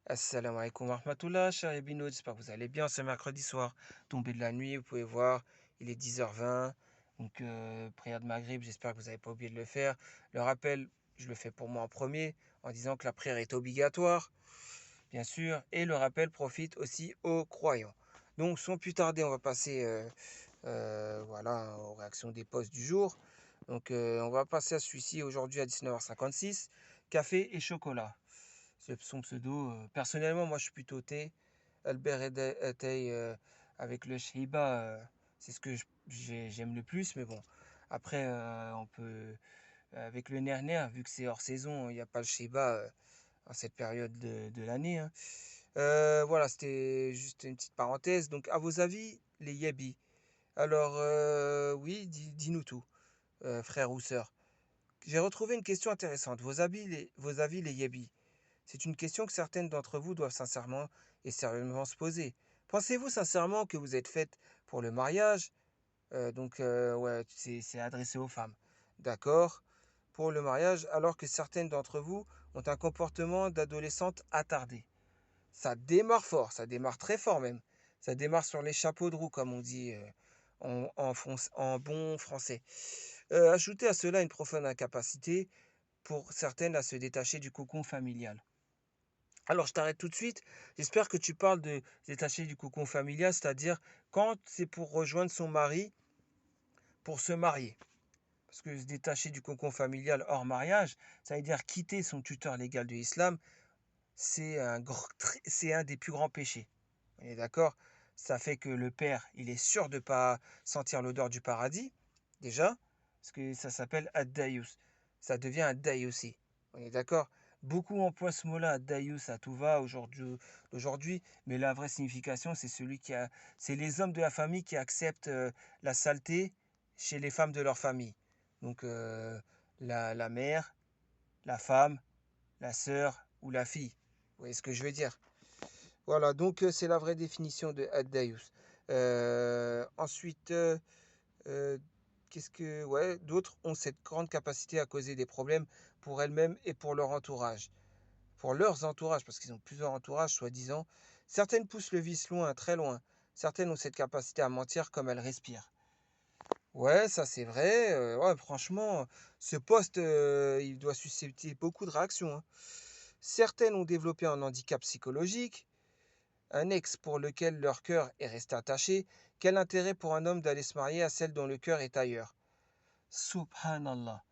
Assalamu alaikum wa rahmatullah, cher Ebino, j'espère que vous allez bien. C'est mercredi soir, tombé de la nuit, vous pouvez voir, il est 10h20, donc prière de Maghrib, j'espère que vous n'avez pas oublié de le faire. Le rappel, je le fais pour moi en premier, en disant que la prière est obligatoire, bien sûr, et le rappel profite aussi aux croyants. Donc sans plus tarder, on va passer voilà, aux réactions des posts du jour. Donc on va passer à celui-ci aujourd'hui à 19h56, café et chocolat. C'est son pseudo. Personnellement, moi, je suis plutôt thé. Albert Tay avec le Shiba, c'est ce que j'aime le plus. Mais bon, après, on peut. Avec le Nerner, vu que c'est hors saison, il n'y a pas le Shiba en cette période de l'année, hein. Voilà, c'était juste une petite parenthèse. Donc, à vos avis, les Yabis. Alors, oui, dis-nous tout, frère ou sœur. J'ai retrouvé une question intéressante. Vos avis, les Yabis. C'est une question que certaines d'entre vous doivent sincèrement et sérieusement se poser. Pensez-vous sincèrement que vous êtes faite pour le mariage? Ouais, c'est adressé aux femmes. D'accord? Pour le mariage, alors que certaines d'entre vous ont un comportement d'adolescente attardée. Ça démarre fort, ça démarre très fort même. Ça démarre sur les chapeaux de roue, comme on dit en bon français. Ajoutez à cela une profonde incapacité pour certaines à se détacher du cocon familial. Alors, je t'arrête tout de suite. J'espère que tu parles de se détacher du cocon familial, c'est-à-dire quand c'est pour rejoindre son mari pour se marier. Parce que se détacher du cocon familial hors mariage, ça veut dire quitter son tuteur légal de l'islam, c'est un des plus grands péchés. On est d'accord? Ça fait que le père, il est sûr de ne pas sentir l'odeur du paradis, déjà, parce que ça s'appelle ad-dayus. Ça devient un aussi. On est d'accord? Beaucoup emploient ce mot-là, ad-dayus, à tout va aujourd'hui, mais la vraie signification, c'est les hommes de la famille qui acceptent la saleté chez les femmes de leur famille. Donc la mère, la femme, la sœur ou la fille. Vous voyez ce que je veux dire? Voilà, donc c'est la vraie définition de Ad-Dayus. Ensuite, euh, ouais, d'autres ont cette grande capacité à causer des problèmes pour elles-mêmes et pour leur entourage. Pour leurs entourages, parce qu'ils ont plusieurs entourages, soi-disant. Certaines poussent le vice loin, très loin. Certaines ont cette capacité à mentir comme elles respirent. Ouais, ça c'est vrai. Ouais, franchement, ce poste, il doit susciter beaucoup de réactions, hein. Certaines ont développé un handicap psychologique, un ex pour lequel leur cœur est resté attaché. Quel intérêt pour un homme d'aller se marier à celle dont le cœur est ailleurs? Subhanallah.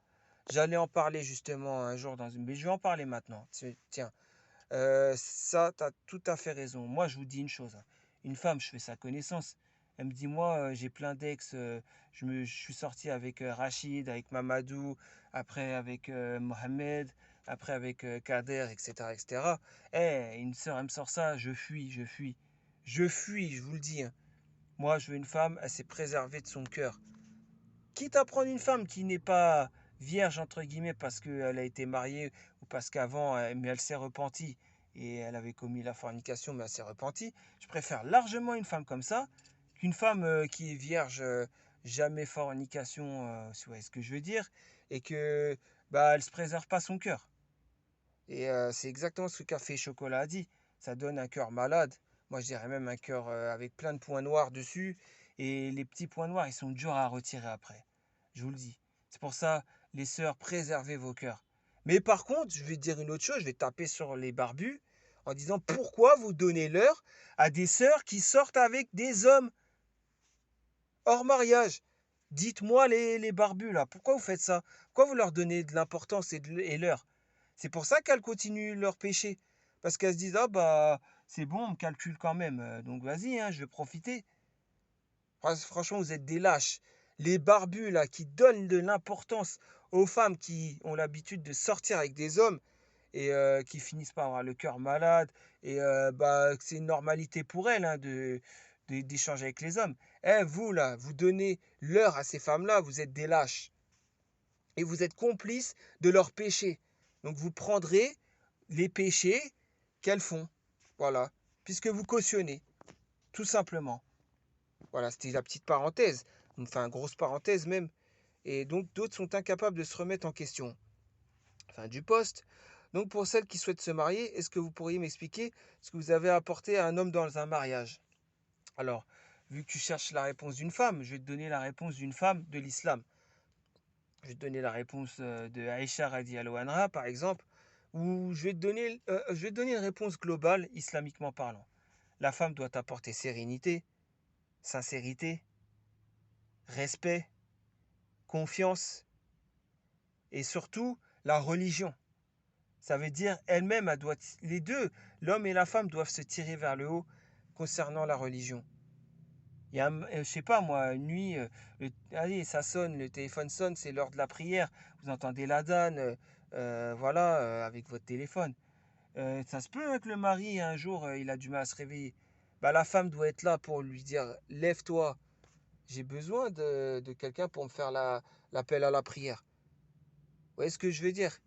J'allais en parler justement un jour dans une... Mais je vais en parler maintenant. Tiens, ça, tu as tout à fait raison. Moi, je vous dis une chose, hein. Une femme, je fais sa connaissance. Elle me dit, moi, j'ai plein d'ex. Je suis sorti avec Rachid, avec Mamadou, après avec Mohamed, après avec Kader, etc., etc. Une sœur, elle me sort ça, je fuis, je fuis. Je fuis, je vous le dis, hein. Moi, je veux une femme, elle s'est préservée de son cœur. Quitte à prendre une femme qui n'est pas vierge, entre guillemets, parce qu'elle a été mariée ou parce qu'avant, mais elle s'est repentie et elle avait commis la fornication, mais elle s'est repentie, je préfère largement une femme comme ça qu'une femme qui est vierge, jamais fornication, si vous voyez ce que je veux dire, et que bah, elle se préserve pas son cœur. Et c'est exactement ce que Café Chocolat a dit. Ça donne un cœur malade. Moi, je dirais même un cœur avec plein de points noirs dessus. Et les petits points noirs, ils sont durs à retirer après. Je vous le dis. C'est pour ça, les sœurs, préservez vos cœurs. Mais par contre, je vais dire une autre chose. Je vais taper sur les barbus en disant pourquoi vous donnez l'heure à des sœurs qui sortent avec des hommes hors mariage? Dites-moi les barbus là, pourquoi vous faites ça? Pourquoi vous leur donnez de l'importance et l'heure? C'est pour ça qu'elles continuent leur péché. Parce qu'elles se disent, ah bah c'est bon, on me calcule quand même, donc vas-y, hein, je vais profiter. Franchement, vous êtes des lâches. Les barbus là qui donnent de l'importance aux femmes qui ont l'habitude de sortir avec des hommes et qui finissent par avoir le cœur malade et bah c'est une normalité pour elles, hein, d'échanger avec les hommes. Vous là, vous donnez l'heure à ces femmes-là, vous êtes des lâches et vous êtes complices de leurs péchés. Donc vous prendrez les péchés qu'elles font. Voilà. Puisque vous cautionnez. Tout simplement. Voilà, c'était la petite parenthèse. Enfin, grosse parenthèse même. Et donc d'autres sont incapables de se remettre en question. Fin du poste. Donc pour celles qui souhaitent se marier, est-ce que vous pourriez m'expliquer ce que vous avez apporté à un homme dans un mariage? Alors, vu que tu cherches la réponse d'une femme, je vais te donner la réponse d'une femme de l'islam. Je vais te donner la réponse de Aïcha radiallahu anha, par exemple, ou je vais te donner une réponse globale, islamiquement parlant. La femme doit apporter sérénité, sincérité, respect, confiance et surtout la religion. Ça veut dire elle-même, les deux, l'homme et la femme doivent se tirer vers le haut concernant la religion. Il y a, je sais pas moi, une nuit, allez, ça sonne, le téléphone sonne, c'est l'heure de la prière. Vous entendez l'adhan, voilà, avec votre téléphone. Ça se peut hein, que le mari, un jour, il a du mal à se réveiller. Bah, la femme doit être là pour lui dire, lève-toi, j'ai besoin de quelqu'un pour me faire l'appel à la prière. Vous voyez ce que je veux dire?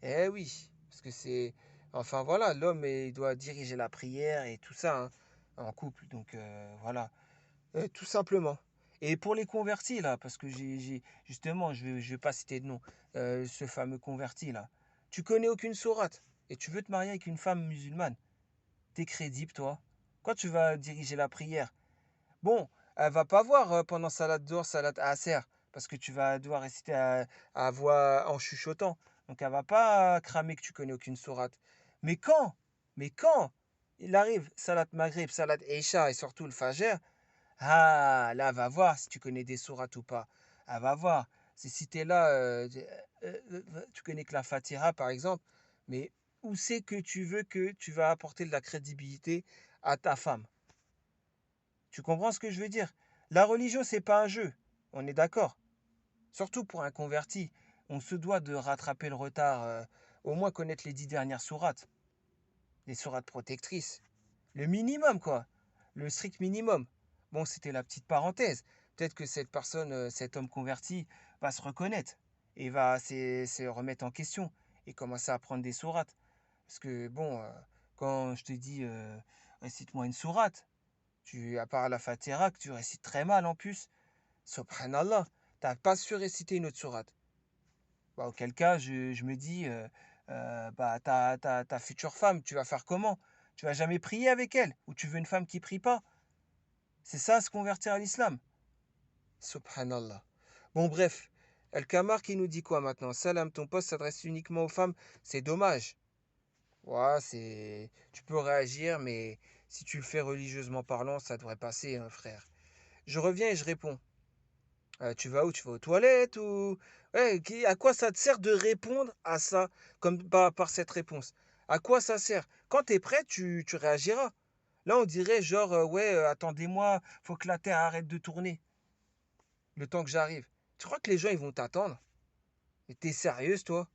Eh oui, parce que c'est... Enfin voilà, l'homme, il doit diriger la prière et tout ça, hein, en couple. Donc voilà. Tout simplement. Et pour les convertis, là, parce que justement, je vais pas citer de nom, ce fameux converti, là. Tu connais aucune sourate et tu veux te marier avec une femme musulmane. T'es crédible, toi. Quand tu vas diriger la prière, bon, elle va pas voir pendant Salat Dor, Salat Aser, parce que tu vas devoir réciter à voix en chuchotant. Donc elle va pas cramer que tu connais aucune sourate. Mais quand, mais quand il arrive Salat Maghrib, Salat Isha et surtout le Fajr, ah, là, va voir si tu connais des sourates ou pas. Ah, va voir. Si tu es là, tu connais que la Fatiha, par exemple, mais où c'est que tu veux que tu vas apporter de la crédibilité à ta femme? Tu comprends ce que je veux dire? La religion, c'est pas un jeu. On est d'accord. Surtout pour un converti. On se doit de rattraper le retard, au moins connaître les 10 dernières sourates. Les sourates protectrices. Le minimum, quoi. Le strict minimum. Bon, c'était la petite parenthèse. Peut-être que cette personne, cet homme converti, va se reconnaître et va se remettre en question et commencer à prendre des sourates. Parce que, bon, quand je te dis récite-moi une sourate, à part la Fatiha, que tu récites très mal en plus, subhanallah, t'as pas su réciter une autre sourate. Bah, auquel cas, je me dis, bah, ta future femme, tu vas faire comment? Tu vas jamais prier avec elle? Ou tu veux une femme qui prie pas? C'est ça, se convertir à l'islam. Subhanallah. Bon, bref. El Kamar qui nous dit quoi maintenant? Salam, ton poste s'adresse uniquement aux femmes. C'est dommage. Ouais, c'est... Tu peux réagir, mais si tu le fais religieusement parlant, ça devrait passer, hein, frère. Je reviens et je réponds. Tu vas où? Tu vas aux toilettes ou... Ouais, à quoi ça te sert de répondre à ça comme par cette réponse? À quoi ça sert? Quand tu es prêt, tu réagiras. Là, on dirait genre, ouais, attendez-moi, faut que la Terre arrête de tourner le temps que j'arrive. Tu crois que les gens, ils vont t'attendre? Mais t'es sérieuse, toi?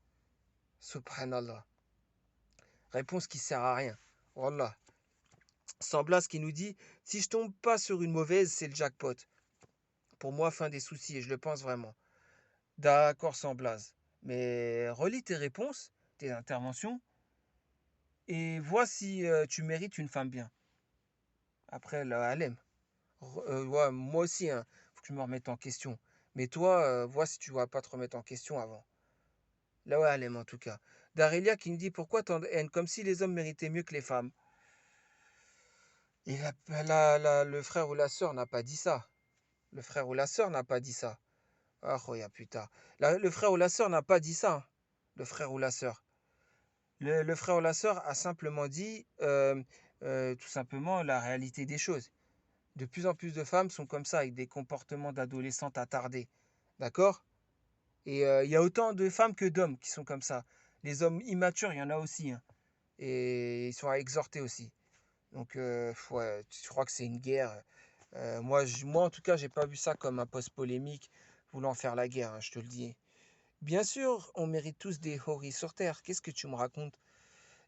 Subhanallah. Réponse qui sert à rien. Wallah. Samblas qui nous dit, si je tombe pas sur une mauvaise, c'est le jackpot. Pour moi, fin des soucis, et je le pense vraiment. D'accord, Samblas. Mais relis tes réponses, tes interventions, et vois si tu mérites une femme bien. Après, la Halem. Ouais, moi aussi, hein, faut que je me remette en question. Mais toi, vois si tu vas pas te remettre en question avant. Là, ouais, Halem, en tout cas. Darelia qui nous dit pourquoi tant de haine, comme si les hommes méritaient mieux que les femmes. Et le frère ou la sœur n'a pas dit ça. Le frère ou la sœur n'a pas dit ça. Ah, Roya, putain. Le frère ou la sœur n'a pas dit ça, hein. Le frère ou la sœur. Le frère ou la sœur a simplement dit, tout simplement, la réalité des choses. De plus en plus de femmes sont comme ça, avec des comportements d'adolescentes attardés. D'accord? Et il y a autant de femmes que d'hommes qui sont comme ça. Les hommes immatures, il y en a aussi, hein. Et ils sont à exhorter aussi. Donc, ouais, je crois que c'est une guerre. Moi, en tout cas, j'ai pas vu ça comme un post polémique voulant faire la guerre, hein, je te le dis. Bien sûr, on mérite tous des horis sur terre. Qu'est-ce que tu me racontes?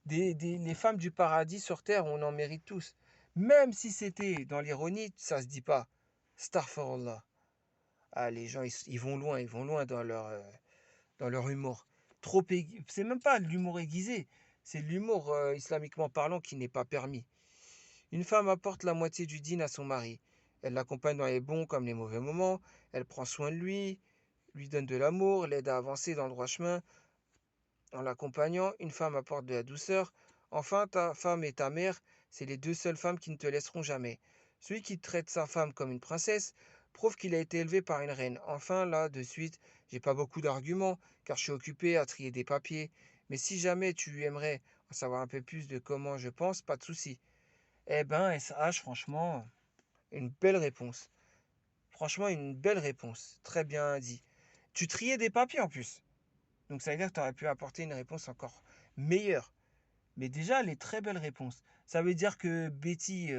Les femmes du paradis sur terre, on en mérite tous. Même si c'était dans l'ironie, ça se dit pas. Starfallah. Ah, les gens, ils vont loin dans leur humour. C'est même pas l'humour aiguisé, c'est l'humour islamiquement parlant qui n'est pas permis. Une femme apporte la moitié du dîn à son mari. Elle l'accompagne dans les bons comme les mauvais moments, elle prend soin de lui donne de l'amour, l'aide à avancer dans le droit chemin. En l'accompagnant, une femme apporte de la douceur. Enfin, ta femme et ta mère, c'est les deux seules femmes qui ne te laisseront jamais. Celui qui traite sa femme comme une princesse prouve qu'il a été élevé par une reine. Enfin, là, de suite, j'ai pas beaucoup d'arguments, car je suis occupé à trier des papiers. Mais si jamais tu aimerais en savoir un peu plus de comment je pense, pas de souci. Eh ben, SH, franchement, une belle réponse. Franchement, une belle réponse. Très bien dit. Tu triais des papiers en plus. Donc ça veut dire que tu aurais pu apporter une réponse encore meilleure. Mais déjà, les très belles réponses. Ça veut dire que Betty,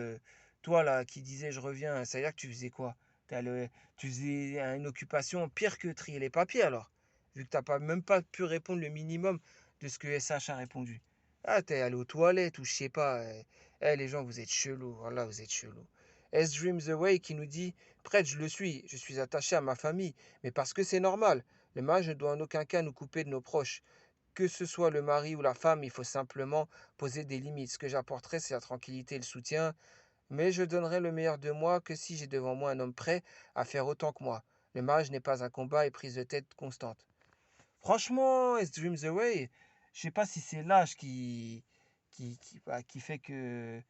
toi là, qui disais je reviens, ça veut dire que tu faisais quoi? Tu faisais une occupation pire que trier les papiers alors. Vu que tu n'as pas, même pas pu répondre le minimum de ce que SH a répondu. Ah, t'es allé aux toilettes ou je sais pas. Les gens, vous êtes chelous. Voilà, vous êtes chelous. S-Dreams Away qui nous dit prêtre, je le suis. Je suis attaché à ma famille. Mais parce que c'est normal. Le mariage ne doit en aucun cas nous couper de nos proches. Que ce soit le mari ou la femme, il faut simplement poser des limites. Ce que j'apporterai, c'est la tranquillité et le soutien, mais je donnerai le meilleur de moi que si j'ai devant moi un homme prêt à faire autant que moi. Le mariage n'est pas un combat et prise de tête constante. Franchement, As Dreams Away, je sais pas si c'est l'âge qui fait que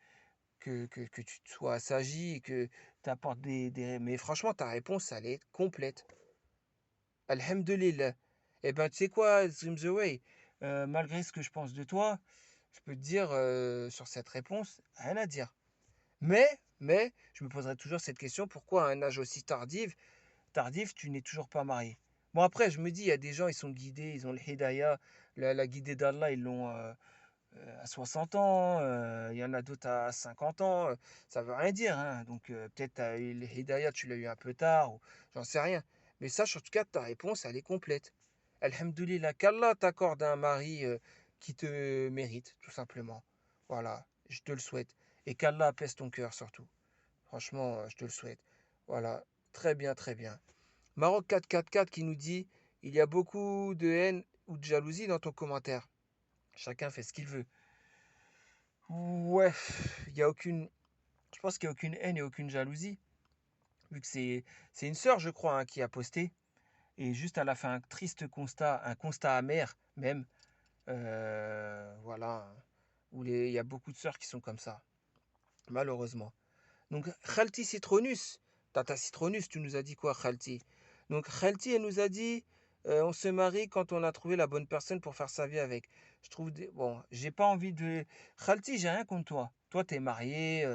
tu te sois assagi et que tu apportes des... Mais franchement, ta réponse, elle est complète. Alhamdulillah. Eh ben, tu sais quoi, Dream the Way, malgré ce que je pense de toi, je peux te dire sur cette réponse, rien à dire. Mais, je me poserai toujours cette question, pourquoi à un âge aussi tardif, tu n'es toujours pas marié? Bon, après, je me dis, il y a des gens, ils sont guidés, ils ont le hidayah, la guidée d'Allah, ils l'ont à 60 ans, il y en a d'autres à 50 ans, ça veut rien dire, hein. Donc peut-être le Hidayah, tu l'as eu un peu tard, ou j'en sais rien. Mais sache en tout cas, ta réponse, elle est complète. Alhamdoulilah, qu'Allah t'accorde un mari qui te mérite, tout simplement. Voilà, je te le souhaite. Et qu'Allah apaise ton cœur surtout. Franchement, je te le souhaite. Voilà, très bien, très bien. Maroc 444 qui nous dit, il y a beaucoup de haine ou de jalousie dans ton commentaire. Chacun fait ce qu'il veut. Ouais, il y a aucune. Je pense qu'il n'y a aucune haine et aucune jalousie, vu que c'est une sœur, je crois, hein, qui a posté. Et juste, elle a fait un triste constat, un constat amer même. Voilà, où il y a beaucoup de sœurs qui sont comme ça, malheureusement. Donc, Khalti Citronus, Tata Citronus, tu nous as dit quoi, Khalti? Donc, Khalti, elle nous a dit on se marie quand on a trouvé la bonne personne pour faire sa vie avec. Je trouve. Bon, j'ai pas envie de. Khalti, j'ai rien contre toi. Toi, t'es marié,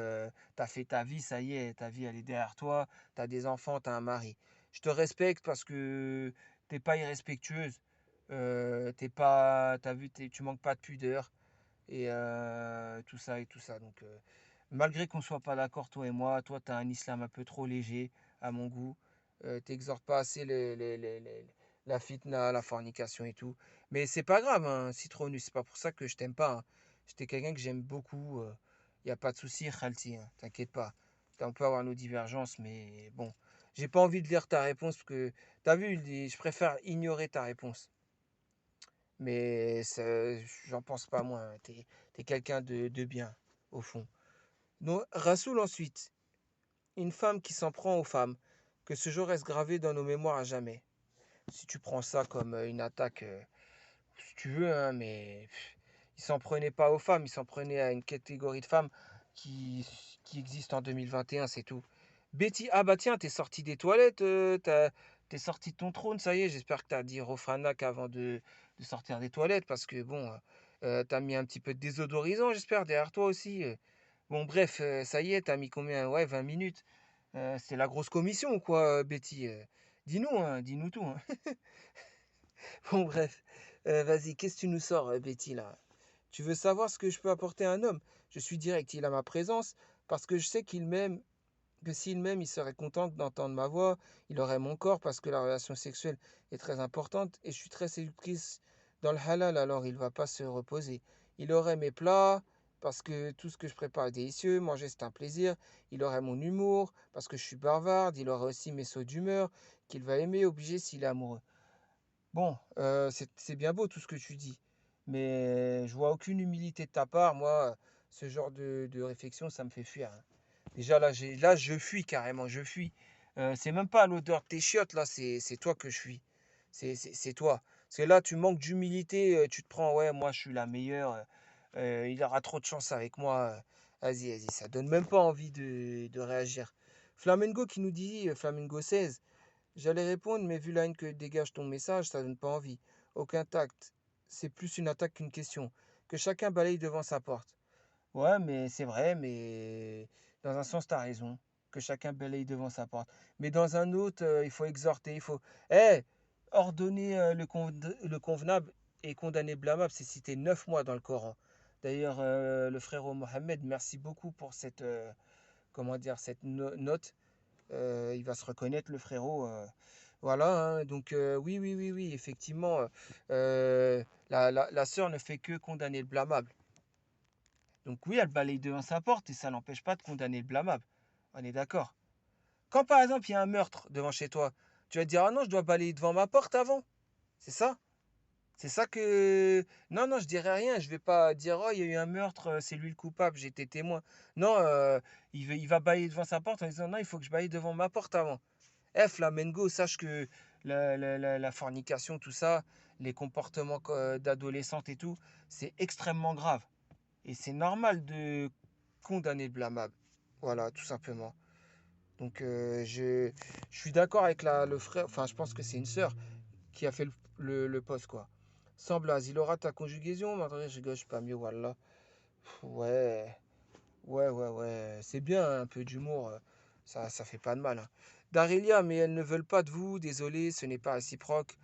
t'as fait ta vie, ça y est, ta vie, elle est derrière toi, t'as des enfants, t'as un mari. Je te respecte parce que t'es pas irrespectueuse. T'es pas. T'as vu, tu manques pas de pudeur et tout ça et tout ça. Donc, malgré qu'on soit pas d'accord, toi et moi, toi, tu as un islam un peu trop léger à mon goût. T'exhortes pas assez la fitna, la fornication et tout. Mais c'est pas grave, hein, Citronus, c'est pas pour ça que je t'aime pas, hein. J'étais quelqu'un que j'aime beaucoup. Y a pas de souci, Khalti, hein, t'inquiète pas. On peut avoir nos divergences, mais bon. J'ai pas envie de lire ta réponse parce que, t'as vu, je préfère ignorer ta réponse. Mais j'en pense pas moins. T'es quelqu'un de bien, au fond. Donc, Rasoul ensuite, une femme qui s'en prend aux femmes, que ce jour reste gravé dans nos mémoires à jamais. Si tu prends ça comme une attaque, si tu veux, hein, mais il s'en prenait pas aux femmes, il s'en prenait à une catégorie de femmes qui, qui existe en 2021, c'est tout. Betty, ah bah tiens, t'es sorti des toilettes, t'es sorti de ton trône, ça y est, j'espère que t'as dit Rofranak avant de sortir des toilettes, parce que bon, t'as mis un petit peu de désodorisant, j'espère, derrière toi aussi. Bon, bref, ça y est, t'as mis combien? Ouais, 20 minutes. C'est la grosse commission ou quoi, Betty? Dis-nous, hein, dis-nous tout, hein. Bon, bref. Vas-y, qu'est-ce que tu nous sors, Betty, là? Tu veux savoir ce que je peux apporter à un homme? Je suis direct, il a ma présence, parce que je sais qu'il m'aime, que s'il m'aime, il serait content d'entendre ma voix, il aurait mon corps, parce que la relation sexuelle est très importante, et je suis très séductrice dans le halal, alors il va pas se reposer. Il aurait mes plats, parce que tout ce que je prépare est délicieux, manger c'est un plaisir. Il aurait mon humour, parce que je suis bavarde. Il aurait aussi mes sauts d'humeur, qu'il va aimer, obligé s'il est amoureux. Bon, c'est bien beau tout ce que tu dis, mais je vois aucune humilité de ta part. Moi, ce genre de réflexion, ça me fait fuir, hein. Déjà, là, je fuis carrément, je fuis. C'est même pas l'odeur de tes chiottes, là, c'est toi que je fuis. C'est toi. Parce que là, tu manques d'humilité, tu te prends, ouais, moi je suis la meilleure, il aura trop de chance avec moi. Vas-y, vas-y, ça donne même pas envie de réagir. Flamengo qui nous dit, Flamengo 16, j'allais répondre, mais vu la haine que dégage ton message, ça donne pas envie. Aucun tact. C'est plus une attaque qu'une question. Que chacun balaye devant sa porte. Ouais, mais c'est vrai, mais dans un sens, tu as raison. Que chacun balaye devant sa porte. Mais dans un autre, il faut exhorter, il faut. Eh, ordonner le convenable et condamner blâmable, c'est cité 9 mois dans le Coran. D'ailleurs, le frérot Mohammed, merci beaucoup pour cette, comment dire, cette note. Il va se reconnaître, le frérot. Voilà, hein. Donc, oui, oui, oui, oui, effectivement, la sœur ne fait que condamner le blâmable. Donc oui, elle balaye devant sa porte et ça n'empêche pas de condamner le blâmable. On est d'accord. Quand par exemple il y a un meurtre devant chez toi, tu vas te dire ah non, je dois balayer devant ma porte avant. C'est ça? C'est ça que... Non, non, je dirais rien. Je vais pas dire oh, il y a eu un meurtre, c'est lui le coupable, j'étais témoin. Non, il va balayer devant sa porte en disant non, il faut que je balaye devant ma porte avant. Eh, Flamengo, sache que la fornication, tout ça, les comportements d'adolescentes et tout, c'est extrêmement grave. Et c'est normal de condamner le blâmable. Voilà, tout simplement. Donc je suis d'accord avec le frère, enfin je pense que c'est une sœur qui a fait le post quoi. Sans blase, il aura ta conjugaison, maintenant je gauche pas mieux, voilà. Ouais, ouais, c'est bien un peu d'humour, ça fait pas de mal, hein. Darilia, mais elles ne veulent pas de vous, désolé, ce n'est pas réciproque.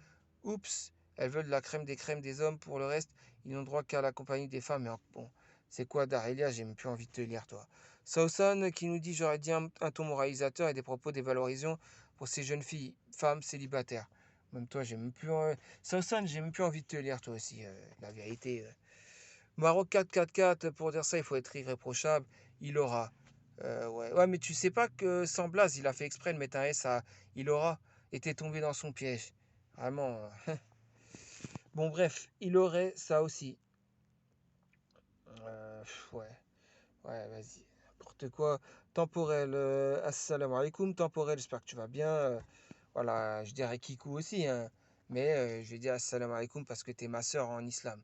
Oups, elles veulent la crème des crèmes des hommes, pour le reste, ils n'ont droit qu'à la compagnie des femmes. Mais bon, c'est quoi Darilia? J'ai même plus envie de te lire, toi. Sausan qui nous dit j'aurais dit un ton moralisateur et des propos dévalorisants pour ces jeunes filles, femmes célibataires. Même toi, j'ai même plus. Sausan, j'ai même plus envie de te lire, toi aussi, la vérité. Maroc 4-4-4, pour dire ça, il faut être irréprochable. Il aura. Ouais. Ouais, mais tu sais pas que sans Blaze, il a fait exprès de mettre un S à il aura été tombé dans son piège. Vraiment. Bon, bref, il aurait ça aussi. Ouais, ouais, vas-y. N'importe quoi. Temporel, assalamu alaikum. Temporel, j'espère que tu vas bien. Voilà, je dirais Kikou aussi, hein. Mais je vais dire assalamu alaikum parce que t'es ma sœur en islam.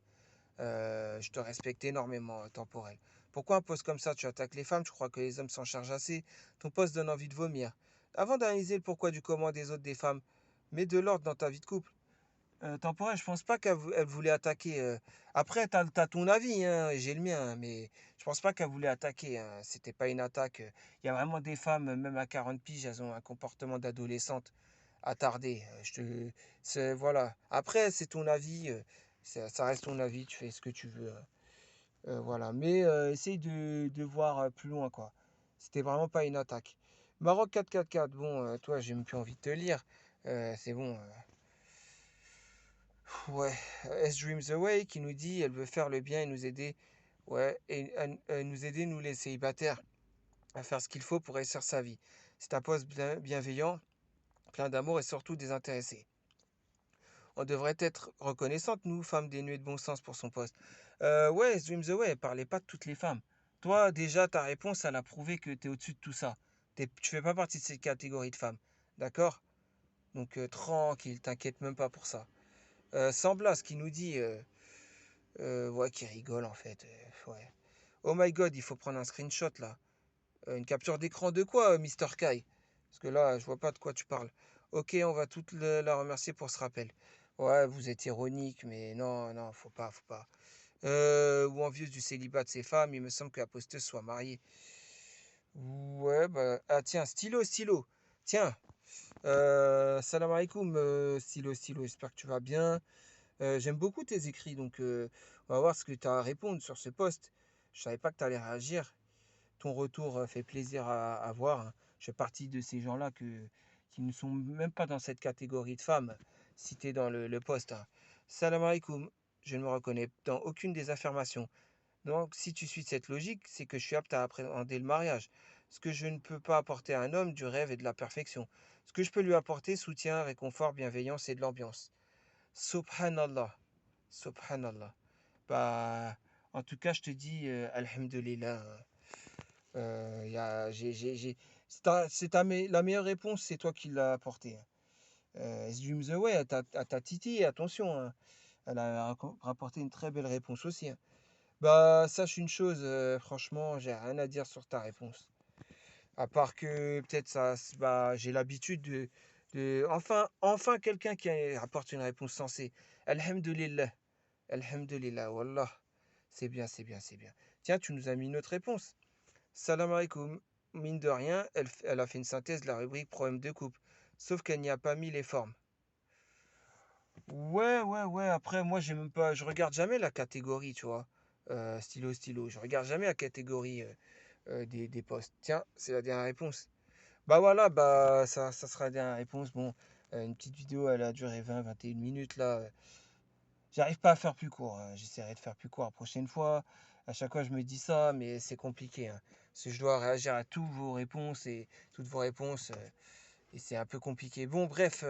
Je te respecte énormément, temporel. Pourquoi un poste comme ça, tu attaques les femmes? Tu crois que les hommes s'en chargent assez? Ton poste donne envie de vomir. Avant d'analyser le pourquoi du comment des autres des femmes, mets de l'ordre dans ta vie de couple. Temporel, je pense pas qu'elle voulait attaquer. Après, t'as ton avis, hein, et j'ai le mien, hein, mais je pense pas qu'elle voulait attaquer, hein. C'était pas une attaque. Il y a vraiment des femmes, même à 40 piges, elles ont un comportement d'adolescente attardé. Voilà. Après, c'est ton avis. Ça reste ton avis. Tu fais ce que tu veux. Voilà. Mais essaye de voir plus loin, quoi. C'était vraiment pas une attaque. Maroc 4-4-4. Bon, toi, j'ai même plus envie de te lire. C'est bon. Ouais, S Dreams Away qui nous dit elle veut faire le bien et nous aider, ouais, et nous aider, nous les célibataires, à faire ce qu'il faut pour réussir sa vie. C'est un poste bienveillant, plein d'amour et surtout désintéressé. On devrait être reconnaissante, nous, femmes dénuées de bon sens, pour son poste. Ouais, S Dreams Away, elle parlait pas de toutes les femmes. Toi, déjà, ta réponse, elle a prouvé que tu es au-dessus de tout ça. Tu fais pas partie de cette catégorie de femmes. D'accord? Donc, tranquille, t'inquiète même pas pour ça. Samblas qui nous dit ouais, qui rigole en fait. Ouais. Oh my god, il faut prendre un screenshot là. Une capture d'écran de quoi, Mister Kai? Parce que là, je vois pas de quoi tu parles. Ok, on va toutes la remercier pour ce rappel. Ouais, vous êtes ironique, mais non, non, faut pas, faut pas. Ou envieuse du célibat de ces femmes, il me semble que la posteuse soit mariée. Ouais, bah. Ah, tiens, stylo. Tiens, salam alaikum, stylo, j'espère que tu vas bien. J'aime beaucoup tes écrits, donc on va voir ce que tu as à répondre sur ce post. Je savais pas que tu allais réagir. Ton retour fait plaisir à voir, hein. Je fais partie de ces gens-là qui ne sont même pas dans cette catégorie de femmes citées dans le post, hein. Salam alaikum. Je ne me reconnais dans aucune des affirmations. Donc, si tu suis cette logique, c'est que je suis apte à appréhender le mariage. Ce que je ne peux pas apporter à un homme du rêve et de la perfection. Ce que je peux lui apporter, soutien, réconfort, bienveillance et de l'ambiance. Subhanallah. Subhanallah. Bah, en tout cas, je te dis, Alhamdulillah. Y a, j'ai, c'est la meilleure réponse, c'est toi qui l'as apportée, hein. Dream the Way à ta Titi, attention, hein. Elle a rapporté une très belle réponse aussi, hein. Bah, sache une chose, franchement, j'ai rien à dire sur ta réponse. À part que peut-être bah, j'ai l'habitude enfin quelqu'un qui apporte une réponse sensée. Alhamdulillah, Alhamdulillah, Wallah. C'est bien, c'est bien, c'est bien. Tiens, tu nous as mis une autre réponse. Salam alaikum. Mine de rien, elle a fait une synthèse de la rubrique problème de couple. Sauf qu'elle n'y a pas mis les formes. Ouais, ouais, ouais. Après, moi, j'ai même pas, je regarde jamais la catégorie, tu vois. Stylo, stylo. Je regarde jamais la catégorie des posts. Tiens, c'est la dernière réponse. Bah voilà, bah ça sera la dernière réponse. Bon, une petite vidéo, elle a duré 20-21 minutes là. J'arrive pas à faire plus court, hein. J'essaierai de faire plus court la prochaine fois. À chaque fois, je me dis ça, mais c'est compliqué, hein. Parce que je dois réagir à toutes vos réponses et toutes vos réponses, et c'est un peu compliqué. Bon, bref,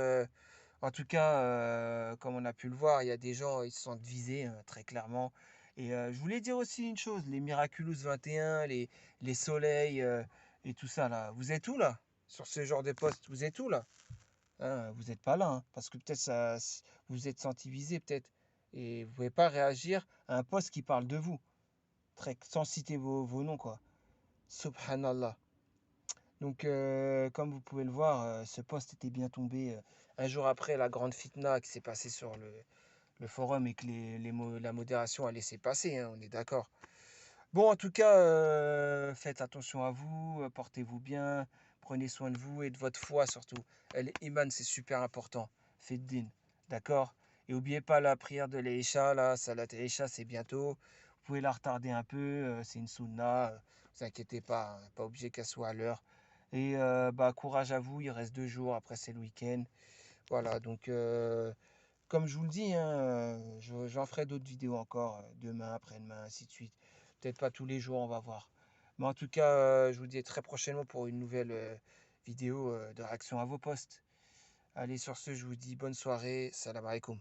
en tout cas, comme on a pu le voir, il y a des gens, ils se sentent visés, hein, très clairement. Et je voulais dire aussi une chose, les Miraculous 21, les soleils et tout ça là. Vous êtes où là? Sur ce genre de poste, vous êtes où là? Hein, vous n'êtes pas là, hein, parce que peut-être ça, vous vous êtes senti visé peut-être. Et vous pouvez pas réagir à un poste qui parle de vous, sans citer vos noms, quoi. Subhanallah. Donc, comme vous pouvez le voir, ce poste était bien tombé un jour après la grande fitna qui s'est passée sur le forum et que la modération a laissé passer, hein, on est d'accord. Bon, en tout cas, faites attention à vous, portez-vous bien, prenez soin de vous et de votre foi surtout. Iman, c'est super important. Faites din, d'accord? Et n'oubliez pas la prière de l'Aïcha, là, Salat Aïcha, c'est bientôt. Vous pouvez la retarder un peu, c'est une sunna, vous inquiétez pas, hein, pas obligé qu'elle soit à l'heure. Et bah, courage à vous, il reste 2 jours, après c'est le week-end. Voilà, donc comme je vous le dis, hein, j'en ferai d'autres vidéos encore, demain, après-demain, ainsi de suite. Peut-être pas tous les jours, on va voir. Mais en tout cas, je vous dis très prochainement pour une nouvelle vidéo de réaction à vos posts. Allez, sur ce, je vous dis bonne soirée, salam alaikum.